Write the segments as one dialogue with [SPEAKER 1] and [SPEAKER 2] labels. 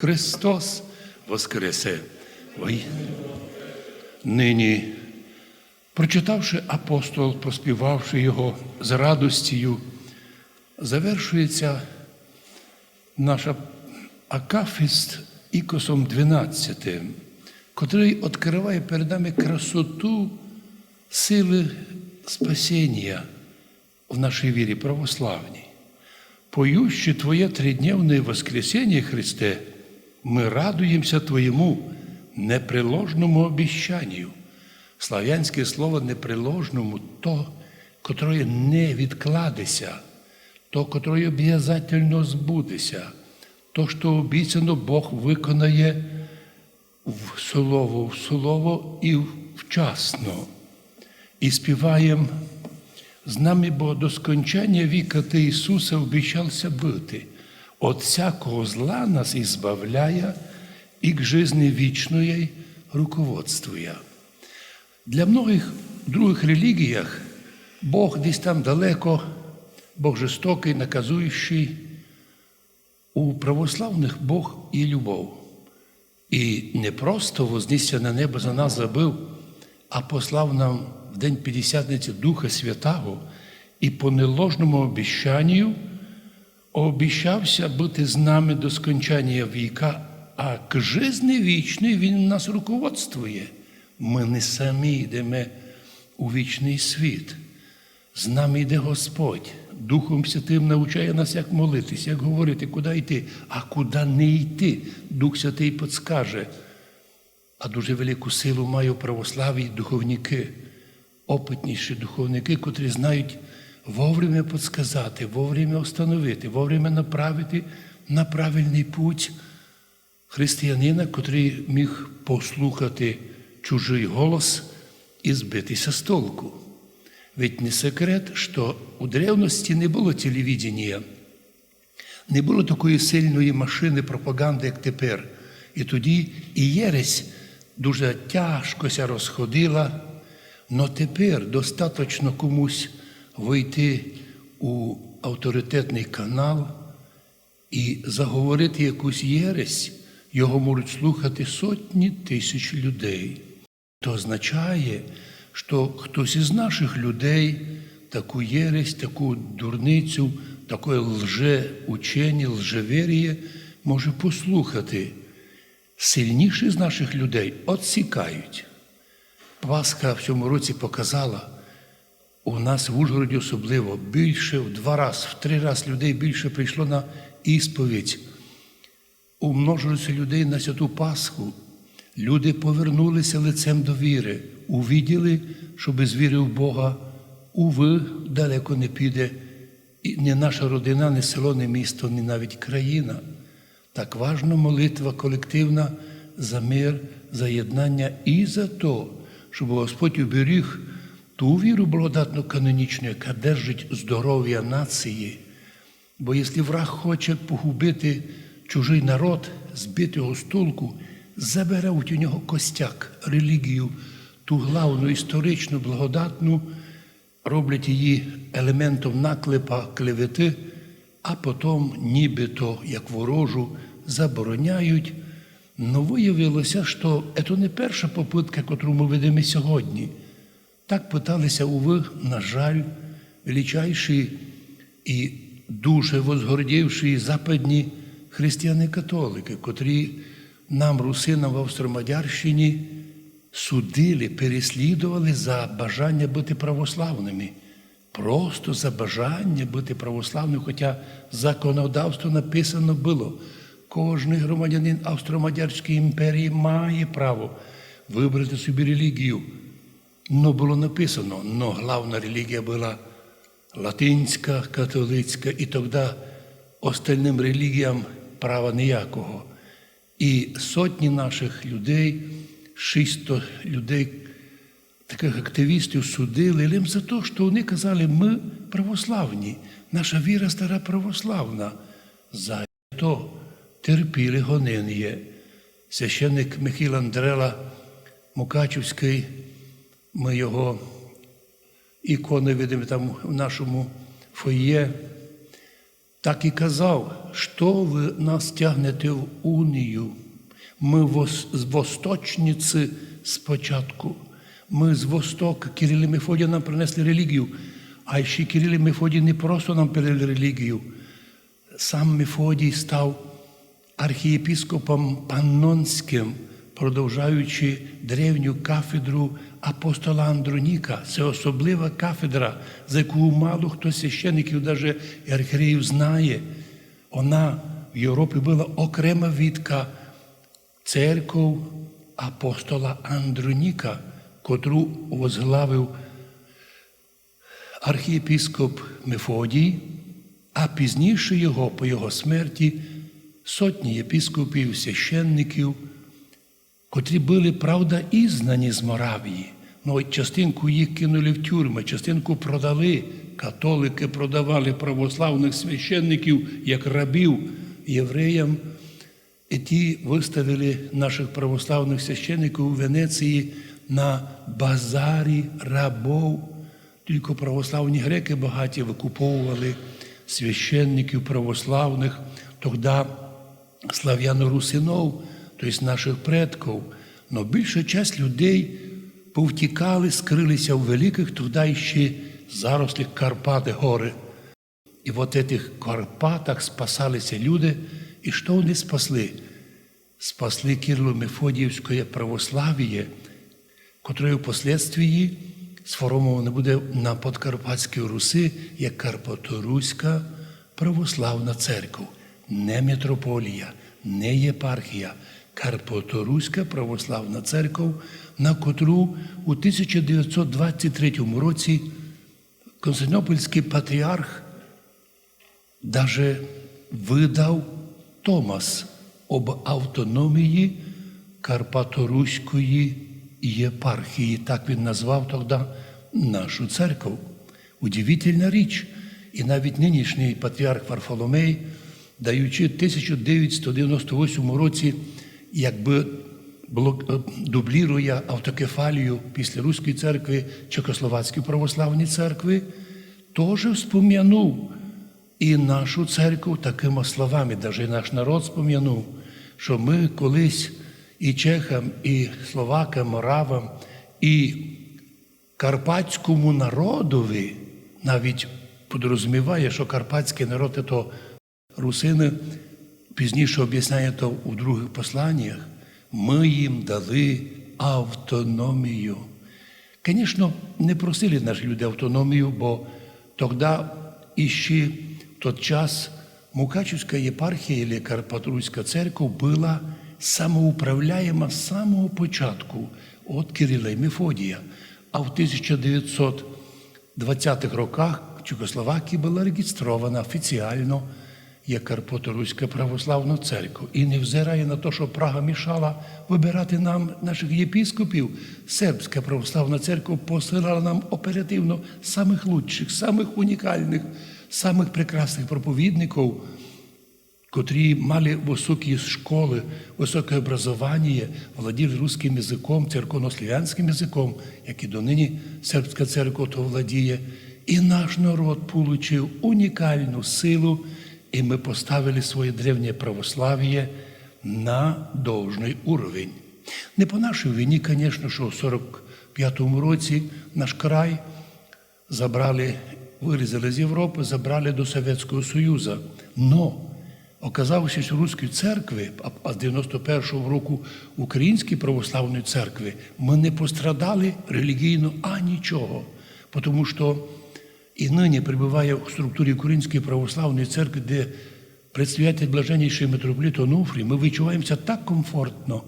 [SPEAKER 1] Христос воскресе! Нині, прочитавши апостол, проспівавши його з радостю, завершується наша акафіст ікосом 12, котрий відкриває перед нами красоту сили спасіння в нашій вірі православній. «Поющи Твое тридневное воскресение, Христе, мы радуемся Твоему непреложному обіщанню». Слав'янське слово «непреложному» – то, котре не відкладеться, то, котре обов'язательно збудеться, то, що обіцяно Бог виконає в слово і вчасно. І співаємо: «З нами, бо до скончання віка Ти, Ісусе, обіщався бути. От всякого зла нас ізбавляє і к жизни вічної руководствує». Для многих других релігіях Бог десь там далеко, Бог жорстокий, наказуючий. У православних Бог і любов. І не просто вознісся на небо за нас забив, а послав нам в день П'ятдесятниці Духа Святого і по неложному обіщанню обіщався бути з нами до скончання віка, а к жизни вічної Він нас руководствує. Ми не самі йдемо у вічний світ. З нами йде Господь. Духом Святим навчає нас, як молитися, як говорити, куди йти, а куди не йти. Дух Святий підскаже. А дуже велику силу мають у православі духовники, опитніші духовники, котрі знають вовремя підсказати, вовремя встановити, вовремя направити на правильний путь християнина, котрий міг послухати чужий голос і збитися з толку. Ведь не секрет, що у древності не було телевідення, не було такої сильної машини пропаганди, як тепер. І тоді і єресь дуже тяжкося розходила, но тепер достатньо комусь вийти у авторитетний канал і заговорити якусь єресь, його можуть слухати сотні тисяч людей. Це означає, що хтось із наших людей таку єресь, таку дурницю, таке лжеучення, лжевір'я може послухати. Сильніші з наших людей відсікають. Пасха в цьому році показала, у нас в Ужгороді особливо, більше в 2 рази, в 3 рази людей більше прийшло на ісповідь. Умножилося людей на Святу Пасху. Люди повернулися лицем до віри, увиділи, що без віри в Бога, уви, далеко не піде і ні наша родина, ні село, ні місто, ні навіть країна. Так важна молитва колективна за мир, за єднання і за те, щоб Господь уберіг ту віру благодатну канонічну, яка держить здоров'я нації. Бо якщо враг хоче погубити чужий народ, збити його з толку, заберуть у нього костяк, релігію, ту главну, історичну, благодатну, роблять її елементом наклепа, клевети, а потім нібито, як ворожу, забороняють. Но виявилося, що це не перша попитка, яку ми ведемо сьогодні. Так питалися, уви, на жаль, величайші і дуже возгордівші западні християни-католики, котрі нам, русинам в Австро-Мадярщині, судили, переслідували за бажання бути православними. Просто за бажання бути православним, хоча законодавство написано було. Кожен громадянин Австро-Мадярської імперії має право вибрати собі релігію. Но було написано, но головна релігія була латинська, католицька, і тоді остальним релігіям права ніякого. І сотні наших людей, 600 людей, таких активістів судили їм за те, що вони казали, ми православні, наша віра стара православна. За то терпіли гонення. Священник Михайло Андрела Мукачівський, ми його ікони видимо там в нашому фоє, так і казав, що ви нас тягнете в унію. Ми восточниці спочатку. Ми з Востока, Кирил і Мефодій нам принесли релігію, а ще Кирил і Мефодій не просто нам передали релігію. Сам Мефодій став архієпископом Паннонським, продовжуючи древню кафедру апостола Андроніка. Це особлива кафедра, за яку мало хто священиків, навіть і архієреїв знає. Вона в Європі була окрема відка церков апостола Андроніка, котру возглавив архієпископ Мефодій, а пізніше його, по його смерті, сотні єпископів, священників, котрі були, правда, ізгнані з Моравії. Ну, частинку їх кинули в тюрми, частинку продали. Католики продавали православних священників, як рабів, євреям. І ті виставили наших православних священників у Венеції на базарі рабов. Тільки православні греки багаті викуповували священників православних, тоді слав'яно-русинов, тобто наших предків. Но більша часть людей повтікали, скрилися в великих тоді ще зарослих Карпат, гори. І в цих Карпатах спасалися люди. І що вони спасли? Спасли Кирило-Мефодіївське православ'я, котре впоследствии сформоване буде на Подкарпатській Русі як Карпаторуська православна церква. Не митрополія, не єпархія. Карпаторуська православна церква, на котру у 1923 році Константинопольський патріарх даже видав Томас об автономії Карпаторуської єпархії. Так він назвав тоді нашу церкву. Удивительна річ. І навіть нинішній патріарх Варфоломей, даючи в 1998 році, якби дублірує автокефалію після Руської церкви Чехословацької православної церкви, теж вспом'янув і нашу церкву такими словами, навіть і наш народ спом'янув, що ми колись і чехам, і словакам, моравам, і карпатському народові, навіть підрозуміває, що карпатський народ – це русини, пізніше об'ясняє то у других посланнях, ми їм дали автономію. Звісно, не просили наші люди автономію, бо тоді іще в той час Мукачівська єпархія, або Карпаторуська церква, була самоуправляема з самого початку від Кирила і Мефодія. А в 1920-х роках Чехословакія була реєстрована офіційно як Карпаторуська православна церква. І невзирає на те, що Прага мішала вибирати нам наших єпископів, Сербська православна церква посилала нам оперативно самих лучших, самих унікальних, самих прекрасних проповідників, котрі мали високі школи, високе образування, владіли русским язиком, церковно-славянським язиком, як і донині сербська церква то владіє. І наш народ отримав унікальну силу, і ми поставили своє древнє православ'я на должний уровень. Не по нашій вині, звісно, що в 45-му році наш край забрали, вирізали з Європи, забрали до Совєтського Союзу. Но, оказавшись у Руській церкві, а з 91-го року Українській православної церкви, ми не пострадали релігійно нічого, тому що і нині перебуває в структурі Української православної церкви, де предстоятель блаженніший митрополит Онуфрій, ми відчуваємося так комфортно,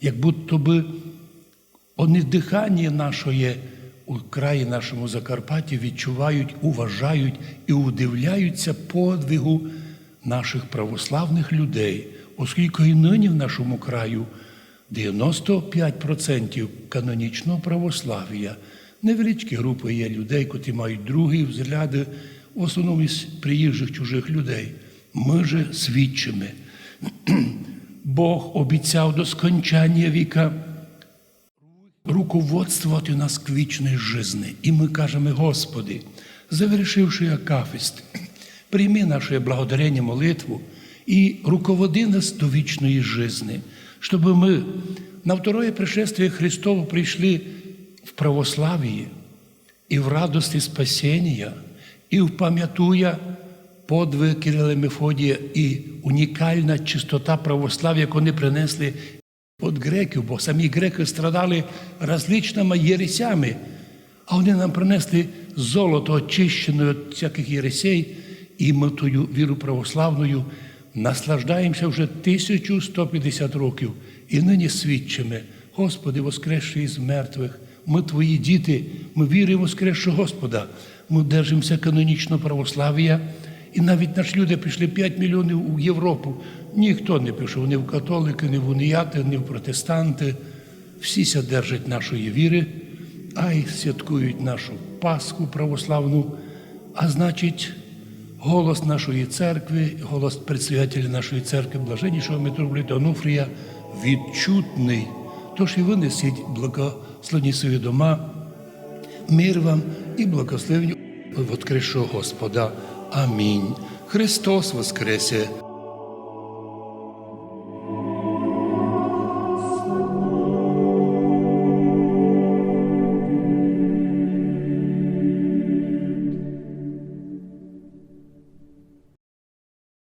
[SPEAKER 1] як будто би дихання нашої у краї нашому Закарпатті відчувають, уважають і удивляються подвигу наших православних людей, оскільки і нині в нашому краю 95% канонічного православ'я. Невеличкі групи є людей, котрі мають другі взгляди, в основному із приїжджих чужих людей. Ми же свідчимо. Бог обіцяв до скончання віка руководствувати нас к вічній житті. І ми кажемо, Господи, завершивши акафист, прийми наше благодарення, молитву і руководи нас до вічної жизни, щоб ми на второе пришествие Христово прийшли в православії і в радості спасіння, і впам'ятуя подвиг Кирила і Мефодія і унікальна чистота православ'я, яку вони принесли від греків, бо самі греки страдали различними єресями, а вони нам принесли золото, очищене від всяких єресей, і ми тою віру православною наслаждаємося вже 1150 років. І нині свідчимо: Господи, воскресший із мертвих, ми Твої діти, ми віримо в воскресшого Господа, ми держимося канонічного православ'я, і навіть наші люди пішли 5 мільйонів у Європу. Ніхто не пішов ні в католики, ні в уніяти, ні в протестанти. Всі ся держать нашої віри, а й святкують нашу Пасху православну, а значить, голос нашої церкви, голос предстоятеля нашої церкви, блаженнішого митрополита Онуфрія, відчутний. Тож і ви несіть благословені свої дома, мир вам і благословення воскресшого Господа. Амінь. Христос воскресе!